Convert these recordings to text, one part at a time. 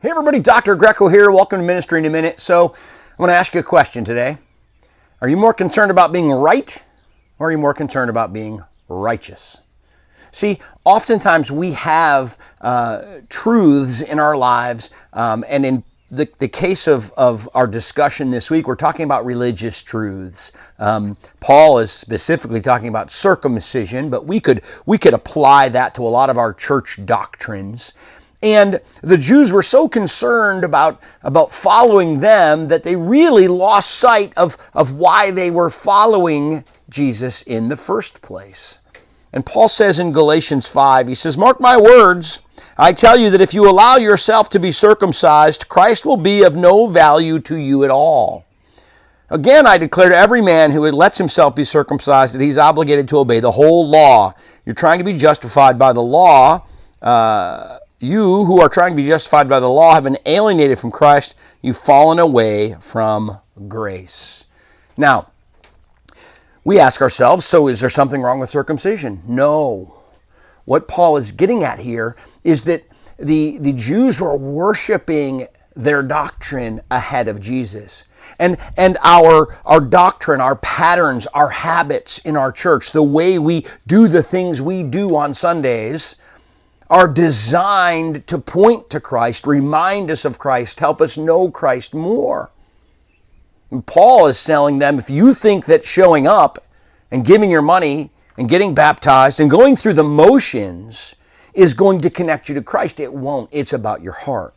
Hey everybody, Dr. Greco here. Welcome to Ministry in a Minute. So I'm going to ask you a question today. Are you more concerned about being right, or are you more concerned about being righteous? See, oftentimes we have truths in our lives, and in the case of our discussion this week, we're talking about religious truths. Paul is specifically talking about circumcision, but we could apply that to a lot of our church doctrines. And the Jews were so concerned about following them that they really lost sight of why they were following Jesus in the first place. And Paul says in Galatians 5, he says, "Mark my words, I tell you that if you allow yourself to be circumcised, Christ will be of no value to you at all. Again, I declare to every man who lets himself be circumcised that he's obligated to obey the whole law." You're trying to be justified by the law. You who are trying to be justified by the law have been alienated from Christ. You've fallen away from grace. Now, we ask ourselves, so is there something wrong with circumcision? No. What Paul is getting at here is that the Jews were worshiping their doctrine ahead of Jesus. And our doctrine, our patterns, our habits in our church, the way we do the things we do on Sundays, are designed to point to Christ, remind us of Christ, help us know Christ more. And Paul is telling them, if you think that showing up and giving your money and getting baptized and going through the motions is going to connect you to Christ, it won't. It's about your heart.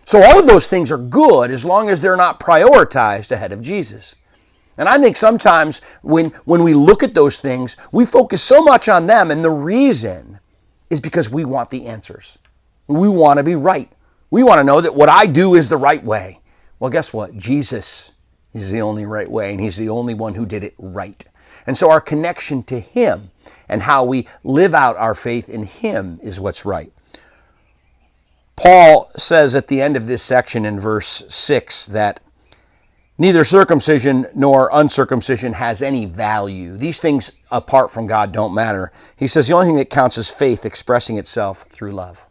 So all of those things are good as long as they're not prioritized ahead of Jesus. And I think sometimes when we look at those things, we focus so much on them, and the reason is because we want the answers. We want to be right. We want to know that what I do is the right way. Well, guess what? Jesus is the only right way, and he's the only one who did it right. And so our connection to him and how we live out our faith in him is what's right. Paul says at the end of this section in verse 6 that neither circumcision nor uncircumcision has any value. These things apart from God don't matter. He says the only thing that counts is faith expressing itself through love.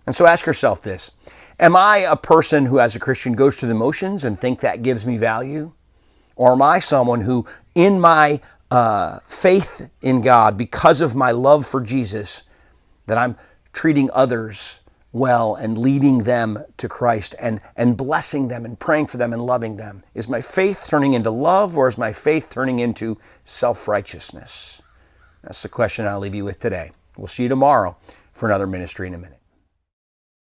And so ask yourself this. Am I a person who, as a Christian, goes through the motions and think that gives me value? Or am I someone who, in my faith in God, because of my love for Jesus, that I'm treating others well and leading them to Christ and blessing them and praying for them and loving them? Is my faith turning into love, or is my faith turning into self-righteousness? That's the question I'll leave you with today. We'll see you tomorrow for another Ministry in a Minute.